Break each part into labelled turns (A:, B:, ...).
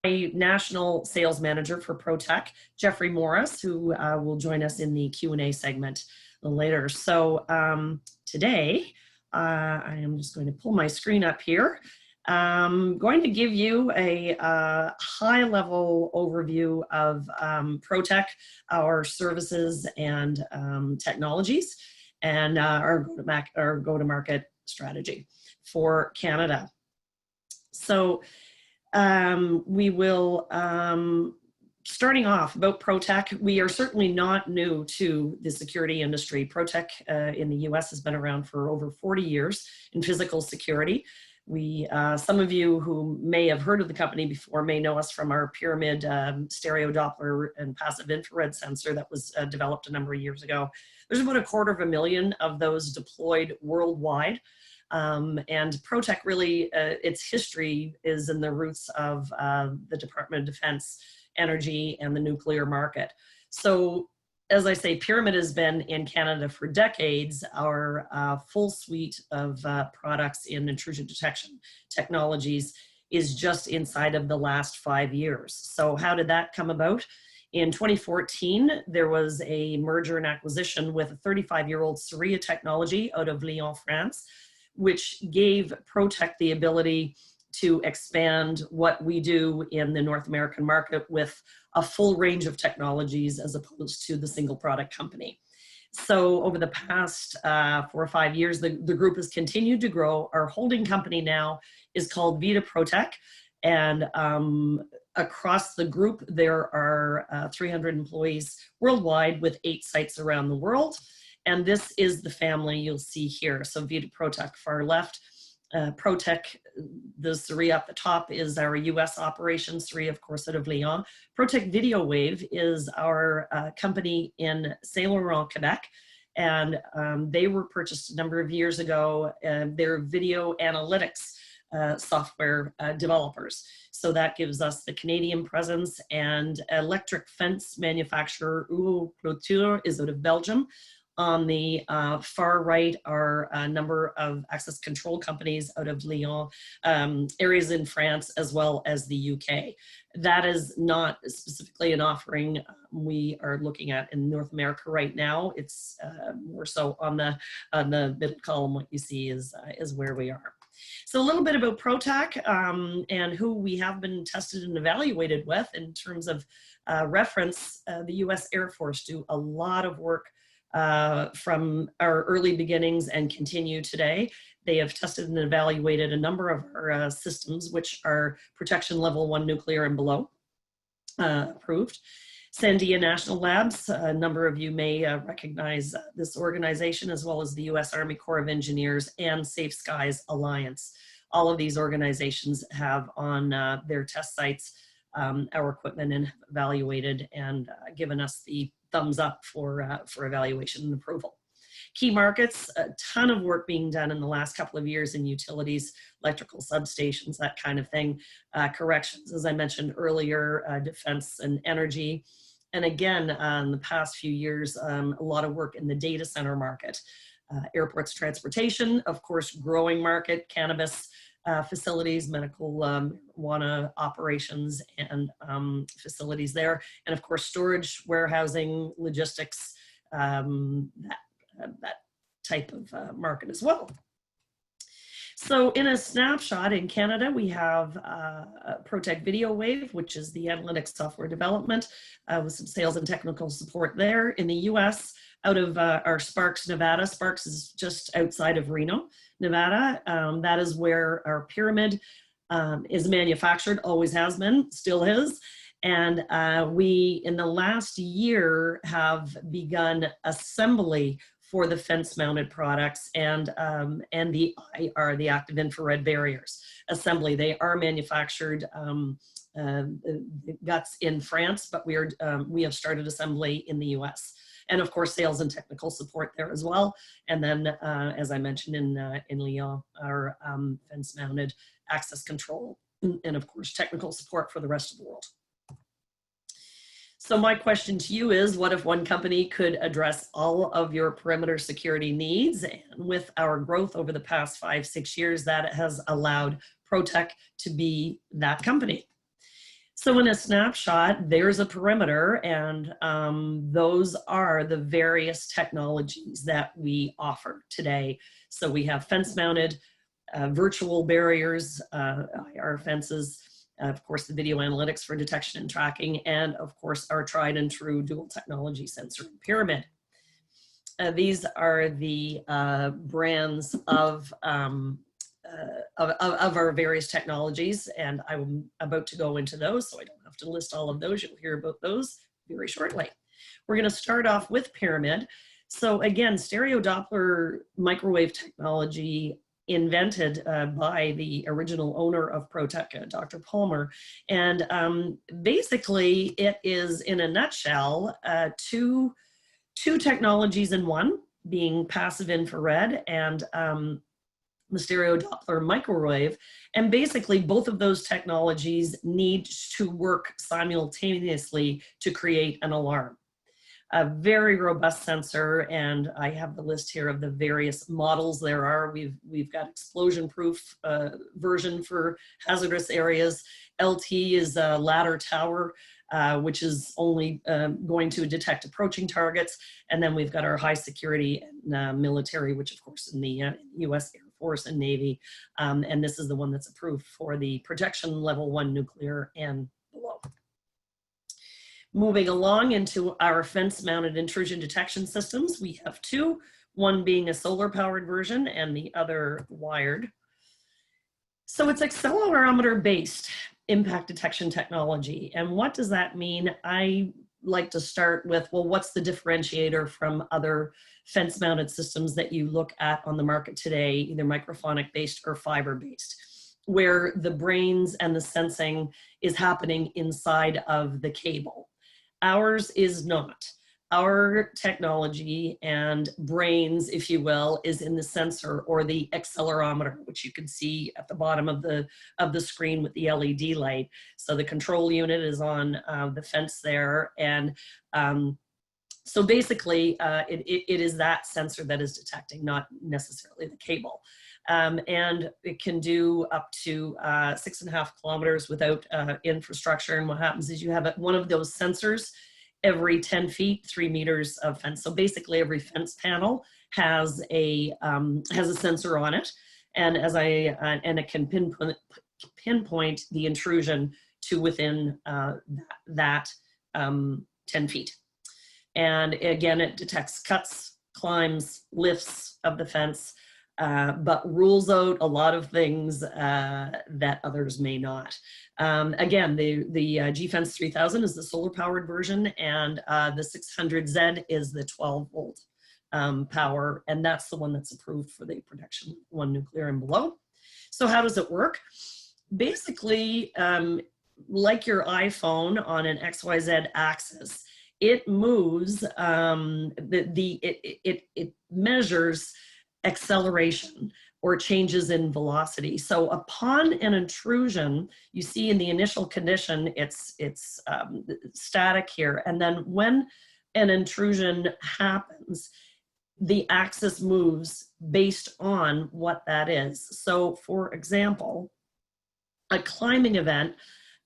A: My national sales manager for Protech, Jeffrey Morris, who will join us in the Q&A segment a little later. So today, I am just going to pull my screen up here. I'm going to give you a high-level overview of Protech, our services and technologies, and our go-to-market strategy for Canada. So we will, starting off about Protech, we are certainly not new to the security industry. Protech in the US has been around for over 40 years in physical security. We, some of you who may have heard of the company before may know us from our Pyramid stereo Doppler and passive infrared sensor that was developed a number of years ago. There's about 250,000 of those deployed worldwide. And Protech really, its history is in the roots of the Department of Defense, energy, and the nuclear market. So, as I say, Pyramid has been in Canada for decades. Our full suite of products in intrusion detection technologies is just inside of the last 5 years. So how did that come about? In 2014, there was a merger and acquisition with a 35-year-old Syria technology out of Lyon, France, which gave Protech the ability to expand what we do in the North American market with a full range of technologies as opposed to the single product company. So over the past 4 or 5 years, the group has continued to grow. Our holding company now is called Vita Protech, and across the group, there are 300 employees worldwide with 8 sites around the world. And this is the family you'll see here. So Vita Protech far left, Protech, the Syria at the top is our US operation, Syria of course out of Lyon. Protech Video Wave is our company in Saint Laurent, Quebec. And they were purchased a number of years ago. They're video analytics software developers. So that gives us the Canadian presence, and electric fence manufacturer Protech is out of Belgium. On the far right are a number of access control companies out of Lyon, areas in France, as well as the UK. That is not specifically an offering we are looking at in North America right now. It's more so on the middle column. What you see is where we are. So a little bit about Protech and who we have been tested and evaluated with in terms of reference. The US Air Force do a lot of work from our early beginnings and continue today. They have tested and evaluated a number of our systems, which are protection level 1 nuclear and below approved. Sandia National Labs, a number of you may recognize this organization, as well as the US Army Corps of Engineers and Safe Skies Alliance. All of these organizations have on their test sites our equipment and have evaluated and given us the thumbs up for evaluation and approval. Key markets, a ton of work being done in the last couple of years in utilities, electrical substations, that kind of thing. Corrections, as I mentioned earlier, defense and energy. And again, in the past few years, a lot of work in the data center market. Airports, transportation, of course, growing market, cannabis facilities, medical marijuana operations and facilities there. And of course, storage, warehousing, logistics, that type of market as well. So in a snapshot, in Canada, we have Protech Video Wave, which is the analytics software development with some sales and technical support there. In the US, out of our Sparks, Nevada. Sparks is just outside of Reno, Nevada. That is where our Pyramid is manufactured, always has been, still is. And we, in the last year, have begun assembly for the fence-mounted products and the IR, the active infrared barriers assembly. They are manufactured guts in France, but we have started assembly in the US. And of course, sales and technical support there as well. And then, as I mentioned in Lyon, our fence-mounted access control, and of course, technical support for the rest of the world. So my question to you is, what if one company could address all of your perimeter security needs? And with our growth over the past 5-6 years, that has allowed Protech to be that company. So in a snapshot, there's a perimeter, and those are the various technologies that we offer today. So we have fence-mounted virtual barriers, IR fences, of course, the video analytics for detection and tracking, and of course, our tried and true dual technology sensor and pyramid. These are the brands of our various technologies, and I'm about to go into those, so I don't have to list all of those. You'll hear about those very shortly. We're going to start off with pyramid. So again, stereo Doppler microwave technology invented by the original owner of Protech, Dr. Palmer. And basically, it is, in a nutshell, two technologies in one, being passive infrared and the stereo Doppler microwave. And basically, both of those technologies need to work simultaneously to create an alarm. A very robust sensor, and I have the list here of the various models there are. We've got explosion-proof version for hazardous areas. LT is a ladder tower, which is only going to detect approaching targets. And then we've got our high security and military, which of course in the US Air Force and Navy. And this is the one that's approved for the protection level 1 nuclear and below. Moving along into our fence-mounted intrusion detection systems, we have two, one being a solar-powered version and the other wired. So it's accelerometer-based impact detection technology. And what does that mean? I like to start with, well, what's the differentiator from other fence-mounted systems that you look at on the market today, either microphonic-based or fiber-based, where the brains and the sensing is happening inside of the cable. Ours is not. Our technology and brains, if you will, is in the sensor or the accelerometer, which you can see at the bottom of the screen with the LED light. So the control unit is on the fence there. And so basically, it is that sensor that is detecting, not necessarily the cable. And it can do up to 6.5 kilometers without infrastructure. And what happens is you have one of those sensors every 10 feet, 3 meters of fence. So basically every fence panel has a sensor on it. And and it can pinpoint the intrusion to within that 10 feet. And again, it detects cuts, climbs, lifts of the fence, but rules out a lot of things that others may not. Again, the G-Fence 3000 is the solar-powered version, and the 600Z is the 12-volt power, and that's the one that's approved for the protection 1 nuclear and below. So how does it work? Basically, like your iPhone on an XYZ axis, it moves, it measures acceleration or changes in velocity. So upon an intrusion, you see in the initial condition, it's static here. And then when an intrusion happens, the axis moves based on what that is. So for example, a climbing event,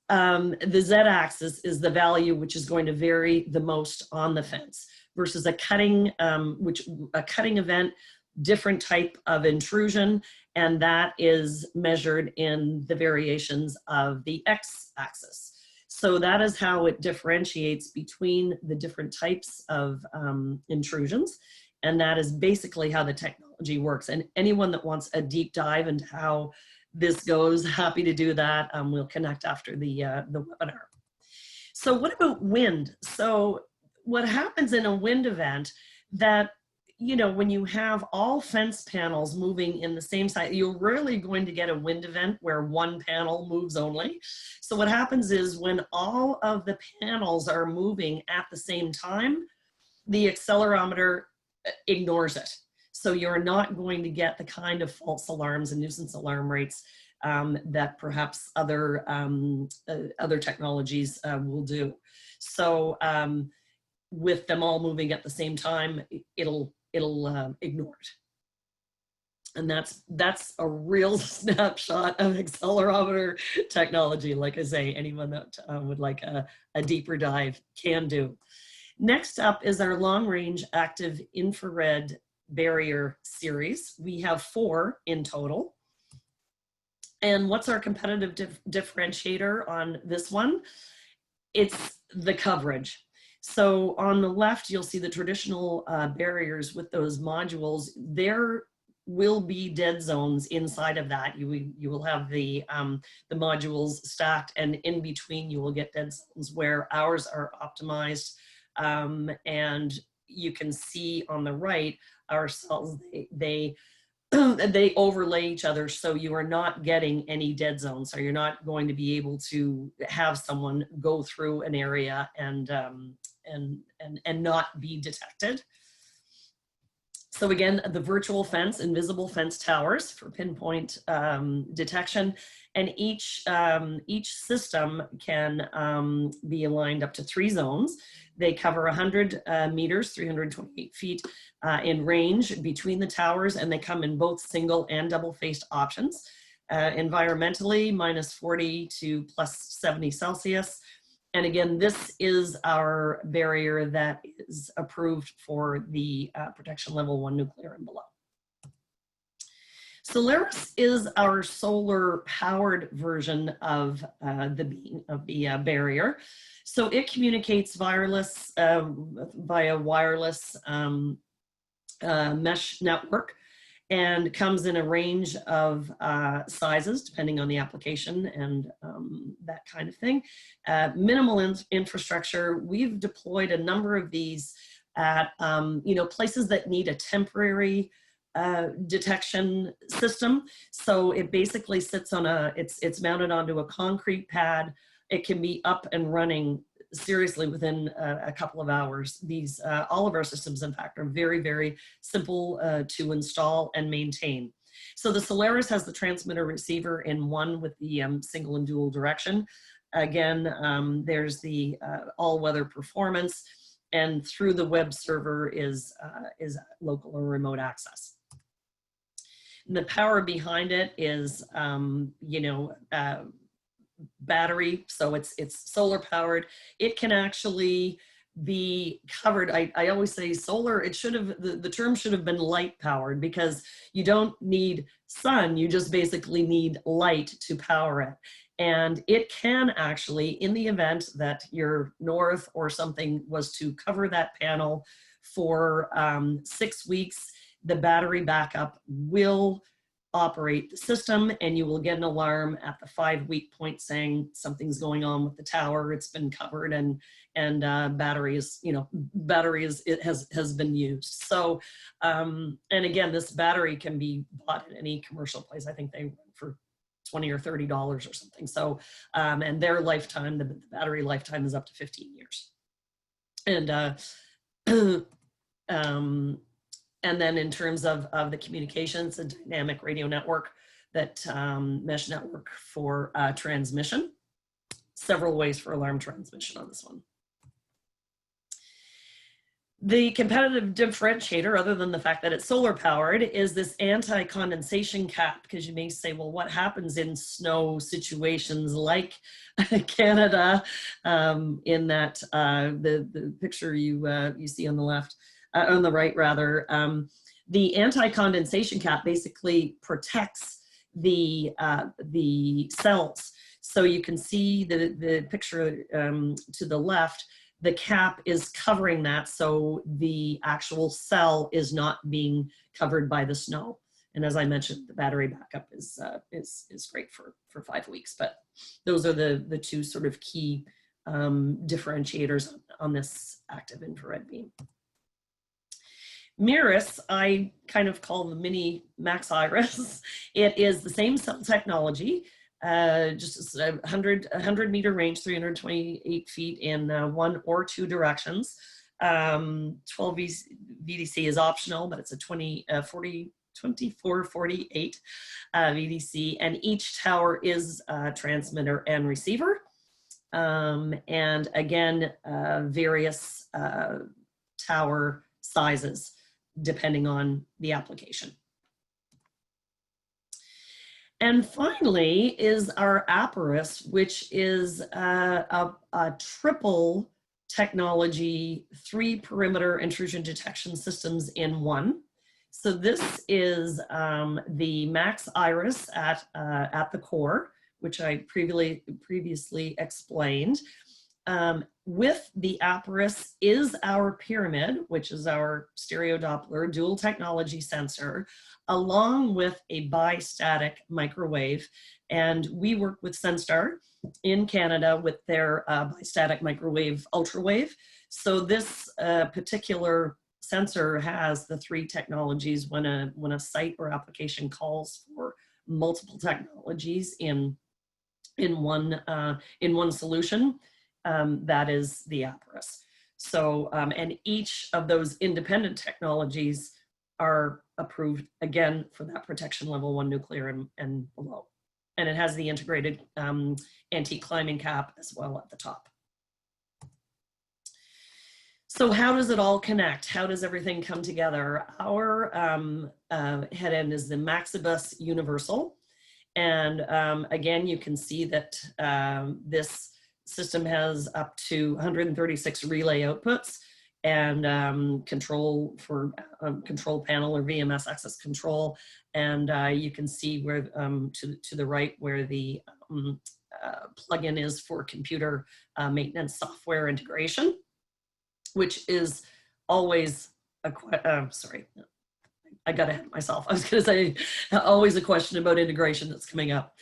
A: the Z-axis is the value which is going to vary the most on the fence versus a cutting event, different type of intrusion, and that is measured in the variations of the X-axis. So that is how it differentiates between the different types of intrusions, and that is basically how the technology works. And anyone that wants a deep dive into how this goes, happy to do that. We'll connect after the webinar. So what about wind? So what happens in a wind event, that, you know, when you have all fence panels moving in the same side, you're rarely going to get a wind event where one panel moves only. So what happens is when all of the panels are moving at the same time, the accelerometer ignores it. So you're not going to get the kind of false alarms and nuisance alarm rates that perhaps other technologies will do. So with them all moving at the same time, it'll ignore it. And that's a real snapshot of accelerometer technology. Like I say, anyone that would like a deeper dive can do. Next up is our long-range active infrared barrier series. We have 4 in total. And what's our competitive differentiator on this one? It's the coverage. So on the left, you'll see the traditional barriers with those modules. There will be dead zones inside of that. You will have the modules stacked, and in between you will get dead zones where ours are optimized. And you can see on the right, our cells, they overlay each other, so you are not getting any dead zones. So you're not going to be able to have someone go through an area and not be detected. So again, the virtual fence, invisible fence towers for pinpoint detection, and each system can be aligned up to 3 zones. They cover 100 meters, 328 feet in range between the towers, and they come in both single and double-faced options. Environmentally, -40 to +70 Celsius. And again, this is our barrier that is approved for the protection level 1 nuclear and below. Solaris is our solar powered version of the barrier. So it communicates wireless via wireless mesh network, and comes in a range of sizes depending on the application and that kind of thing. Minimal infrastructure. We've deployed a number of these at places that need a temporary detection system. So it basically sits on it's mounted onto a concrete pad. It can be up and running seriously within a couple of hours. These, all of our systems, in fact, are very, very simple to install and maintain. So the Solaris has the transmitter receiver in one with the single and dual direction. Again, there's the all-weather performance, and through the web server is local or remote access. And the power behind it is, battery, so it's solar powered. It can actually be covered. I always say solar, it should have, the term should have been light powered, because you don't need sun, you just basically need light to power it. And it can actually, in the event that your north or something was to cover that panel for 6 weeks, the battery backup will operate the system, and you will get an alarm at the 5-week point saying something's going on with the tower. It's been covered, and battery is, it has been used. So, and again, this battery can be bought at any commercial place. I think they run for $20 or $30 or something. So, and their lifetime, the battery lifetime is up to 15 years. And then in terms of the communications, a dynamic radio network, that mesh network for transmission. Several ways for alarm transmission on this one. The competitive differentiator, other than the fact that it's solar powered, is this anti-condensation cap, because you may say, well, what happens in snow situations like Canada, in that the picture you see on the left, on the right rather, the anti-condensation cap basically protects the cells. So you can see the picture to the left, the cap is covering that, so the actual cell is not being covered by the snow. And as I mentioned, the battery backup is great for 5 weeks. But those are the 2 sort of key differentiators on this active infrared beam. Miris, I kind of call the mini Max Iris. It is the same cell technology, just a 100 meter range, 328 feet in 1 or 2 directions. 12 VDC is optional, but it's a 2448 VDC, and each tower is a transmitter and receiver. And again, various tower sizes depending on the application. And finally is our Aparis, which is a triple technology, 3 perimeter intrusion detection systems in one. So this is the Max Iris at the core, which I previously explained. With the Aparis is our Pyramid, which is our stereo Doppler dual technology sensor, along with a bistatic microwave. And we work with Senstar in Canada with their bistatic microwave ultrawave. So this particular sensor has the 3 technologies when a site or application calls for multiple technologies in one solution. That is the Aparis. So, and each of those independent technologies are approved, again, for that protection level 1 nuclear and below. And it has the integrated anti-climbing cap as well at the top. So how does it all connect? How does everything come together? Our head end is the Maxibus Universal. And again, you can see that this system has up to 136 relay outputs and control for control panel or VMS access control. And you can see where to the right where the plugin is for computer maintenance software integration, which is always sorry, I got ahead of myself. I was going to say always a question about integration that's coming up.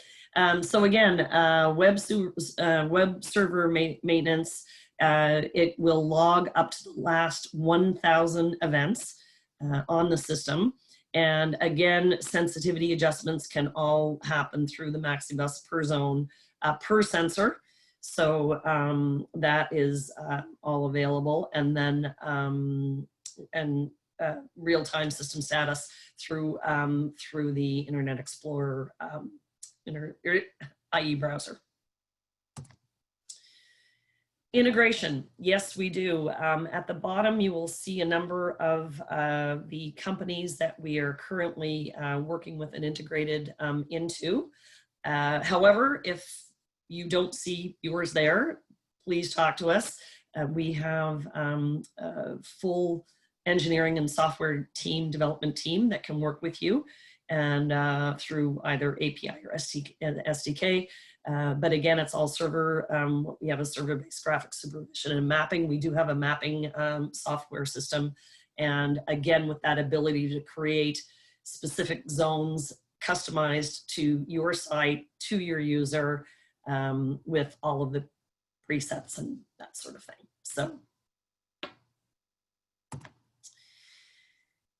A: So again, web server maintenance, it will log up to the last 1,000 events on the system. And again, sensitivity adjustments can all happen through the Maxibus per zone, per sensor. So that is all available. And then real-time system status through the Internet Explorer IE browser. Integration, yes, we do. At the bottom, you will see a number of the companies that we are currently working with and integrated into. However, if you don't see yours there, please talk to us. We have a full engineering and software team, development team that can work with you and through either API or SDK. But again, it's all server. We have a server-based graphics supervision and mapping. We do have a mapping software system. And again, with that ability to create specific zones customized to your site, to your user, with all of the presets and that sort of thing.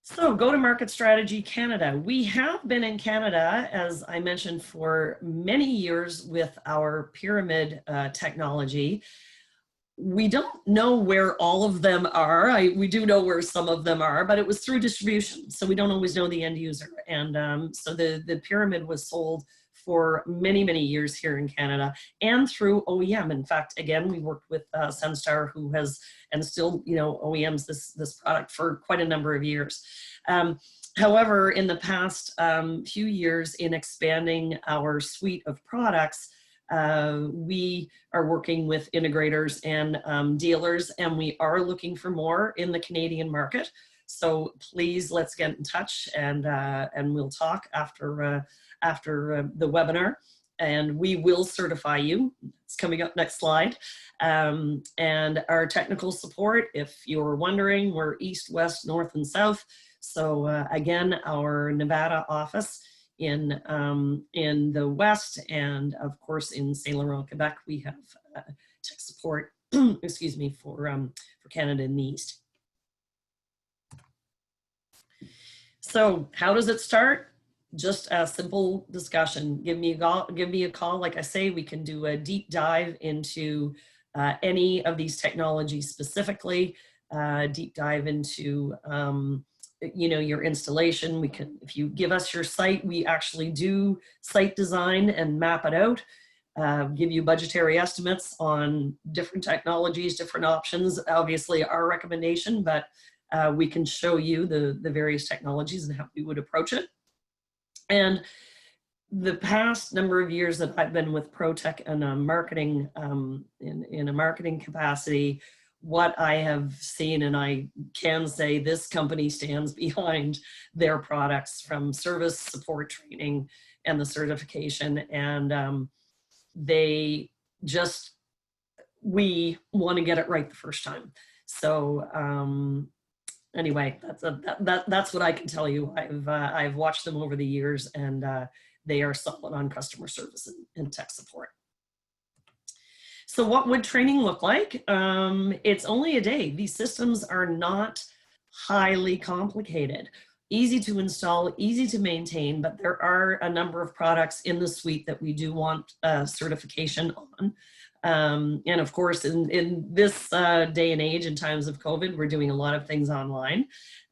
A: So go-to-market strategy Canada. We have been in Canada, as I mentioned, for many years with our Pyramid technology. We don't know where all of them are. We do know where some of them are, but it was through distribution. So we don't always know the end user. And so the Pyramid was sold for many, many years here in Canada and through OEM. In fact, again, we worked with Senstar, who has, and still, OEMs this product for quite a number of years. However, in the past few years in expanding our suite of products, we are working with integrators and dealers, and we are looking for more in the Canadian market. So please, let's get in touch and we'll talk after the webinar, and we will certify you. It's coming up next slide. And our technical support, if you're wondering, we're east, west, north, and south. So again, our Nevada office in the west, and of course in Saint Laurent, Quebec, we have tech support. Excuse me, for Canada in the east. So how does it start? Just a simple discussion. Give me a call. Like I say, we can do a deep dive into any of these technologies specifically. Deep dive into your installation. We can, if you give us your site, we actually do site design and map it out. Give you budgetary estimates on different technologies, different options. Obviously, our recommendation, but we can show you the various technologies and how we would approach it. And the past number of years that I've been with Protech in a marketing, in a marketing capacity, what I have seen, and I can say this company stands behind their products, from service, support, training, and the certification. And they just, we want to get it right the first time. So anyway, that's what I can tell you. I've watched them over the years, and they are solid on customer service and tech support. So what would training look like? It's only a day. These systems are not highly complicated, easy to install, easy to maintain, but there are a number of products in the suite that we do want certification on. And of course, in this day and age, in times of COVID, we're doing a lot of things online.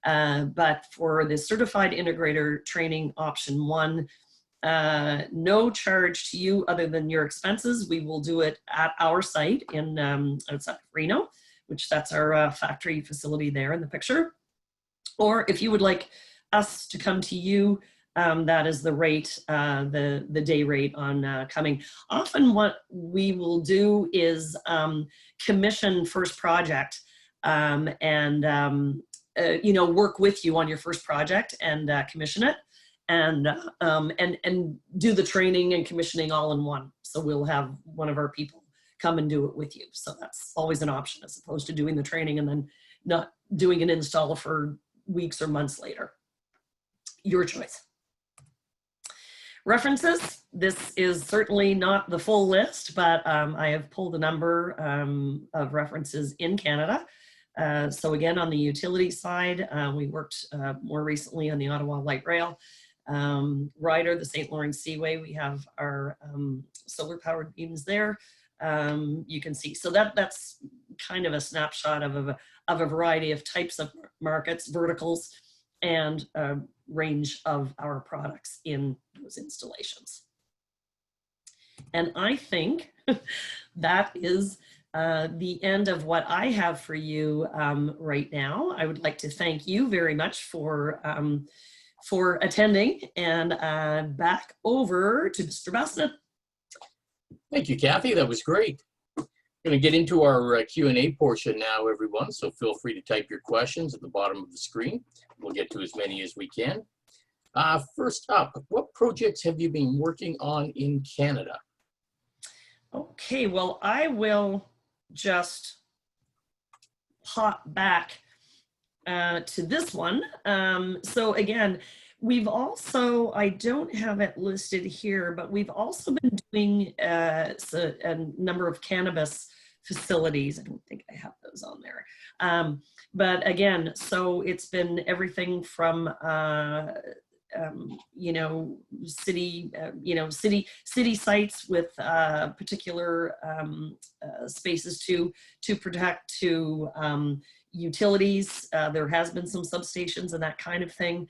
A: But for the certified integrator training option 1, no charge to you other than your expenses. We will do it at our site in outside of Reno, which that's our factory facility there in the picture. Or if you would like us to come to you, that is the rate, the day rate on coming. Often what we will do is commission first project and you know, work with you on your first project and commission it, and do the training and commissioning all in one. So we'll have one of our people come and do it with you. So that's always an option, as opposed to doing the training and then not doing an install for weeks or months later. Your choice. References. This is certainly not the full list, but I have pulled a number of references in Canada. So again, on the utility side, we worked more recently on the Ottawa Light Rail. Ryder, the St. Lawrence Seaway, we have our solar powered beams there. You can see, so that's kind of a snapshot of a variety of types of markets, verticals, and a range of our products in those installations. And I think that is the end of what I have for you right now. I would like to thank you very much for attending, and back over to Mr. Bassett.
B: Thank you, Kathy. That was great. Going to get into our Q&A portion now, everyone. So feel free to type your questions at the bottom of the screen. We'll get to as many as we can. First up, what projects have you been working on in Canada?
A: Okay, well, I will just pop back to this one. So again, we've also, I don't have it listed here, but we've also been doing a number of cannabis facilities. I don't think I have those on there. But again, so it's been everything from you know, city sites with particular spaces to protect, to utilities. There has been some substations and that kind of thing.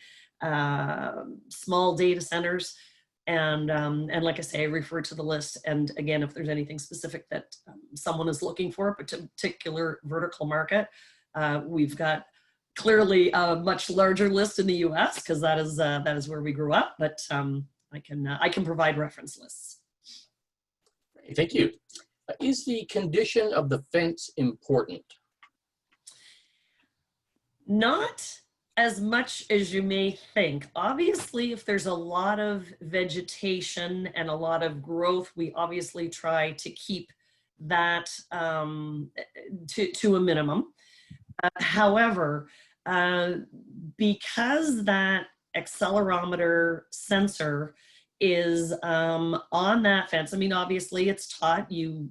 A: Small data centers, and like I say, I refer to the list. And again, if there's anything specific that someone is looking for, a particular vertical market, we've got clearly a much larger list in the U.S. because that is where we grew up. But I can provide reference lists.
B: Thank you. Is the condition of the fence important?
A: Not as much as you may think. Obviously, if there's a lot of vegetation and a lot of growth, we obviously try to keep that to a minimum. However, because that accelerometer sensor is on that fence, I mean, obviously it's taught, you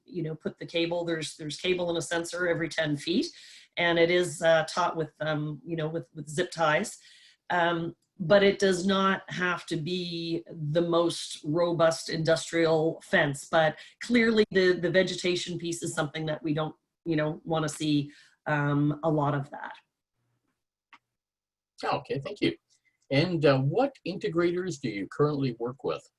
A: know, put the cable, there's cable and a sensor every 10 feet. And it is taught with, you know, with zip ties, but it does not have to be the most robust industrial fence. But clearly, the vegetation piece is something that we don't, you know, want to see a lot of that.
B: Okay, thank you. And what integrators do you currently work with?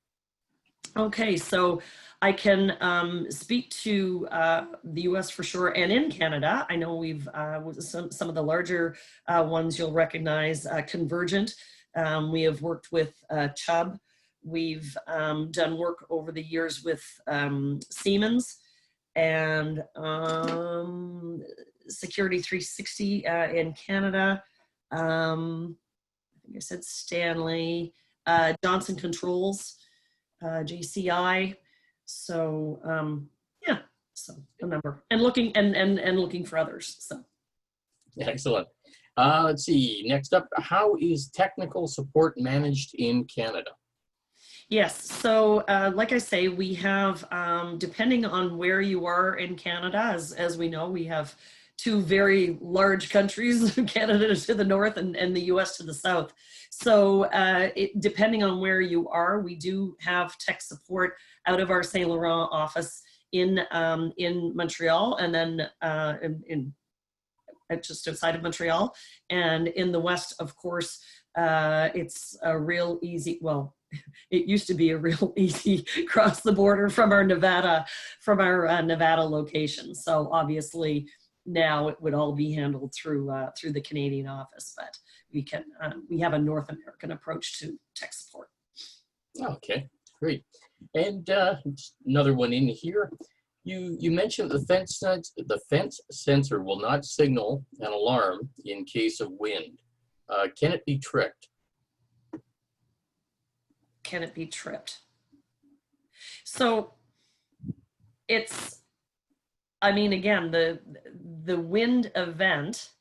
A: Okay, so I can speak to the US for sure, and in Canada, I know we've some of the larger ones you'll recognize, Convergent. We have worked with Chubb, we've done work over the years with Siemens and Security 360 in Canada. I think I said Stanley, Johnson Controls, JCI. So yeah, so a number, and looking and looking for others. So
B: Excellent. Let's see. Next up, how is technical support managed in Canada?
A: yes, so like I say, we have, depending on where you are in Canada, as we know, we have two very large countries, Canada to the north and the US to the south. So depending on where you are, we do have tech support out of our Saint Laurent office in Montreal, and then in just outside of Montreal. And in the west, of course, it's a real easy, well, it used to be a real easy cross the border from our Nevada location. So obviously now it would all be handled through the Canadian office, but we have a North American approach to tech support.
B: Okay, great. And another one in here. You mentioned the fence sensor will not signal an alarm in case of wind. Can it be tricked?
A: Can it be tripped? So it's, I mean, again, the wind event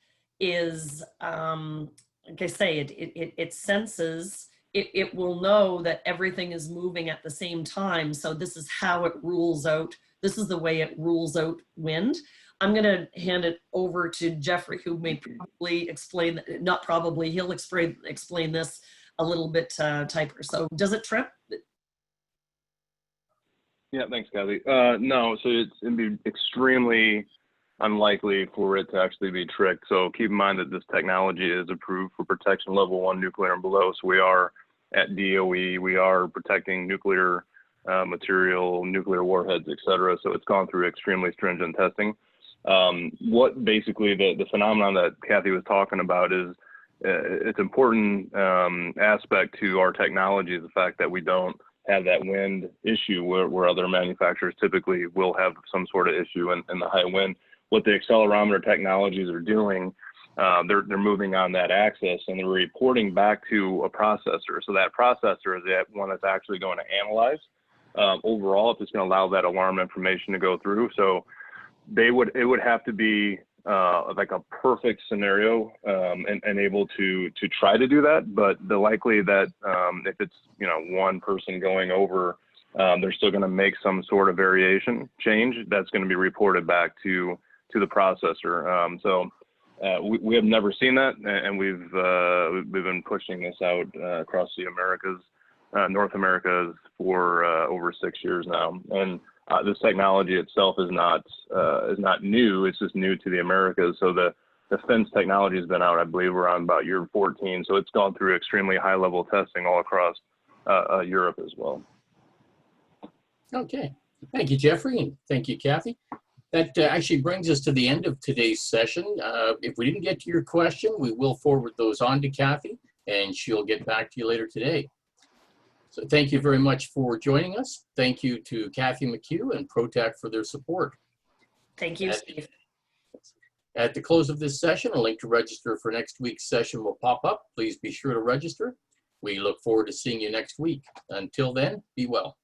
A: is, like I say, it senses, it will know that everything is moving at the same time. So this is how it rules out. This is the way it rules out wind. I'm going to hand it over to Jeffrey, who may probably explain, not probably, he'll explain this a little bit typer. So does it trip?
C: Yeah, thanks, Kathy. No, so it'd be extremely unlikely for it to actually be tricked. So keep in mind that this technology is approved for protection level 1 nuclear and below. So we are at DOE, we are protecting nuclear material, nuclear warheads, et cetera. So it's gone through extremely stringent testing. What basically the phenomenon that Kathy was talking about is it's important aspect to our technology is the fact that we don't have that wind issue where other manufacturers typically will have some sort of issue in the high wind. What the accelerometer technologies are doing, they're moving on that axis and they're reporting back to a processor. So that processor is the one that's actually going to analyze overall if it's going to allow that alarm information to go through. So it would have to be like a perfect scenario and able to try to do that. But the likely that if it's one person going over, they're still going to make some sort of variation change that's going to be reported back to the processor. So we have never seen that, and we've been pushing this out across the Americas, North America for over 6 years now. And this technology itself is not new. It's just new to the Americas. So the fence technology has been out, I believe, we're on about year 14. So it's gone through extremely high level testing all across Europe as well.
B: Okay, thank you, Jeffrey, and thank you, Kathy. That actually brings us to the end of today's session. If we didn't get to your question, we will forward those on to Kathy, and she'll get back to you later today. So thank you very much for joining us. Thank you to Kathy McHugh and Protech for their support.
A: Thank you, Steve.
B: At the close of this session, a link to register for next week's session will pop up. Please be sure to register. We look forward to seeing you next week. Until then, be well.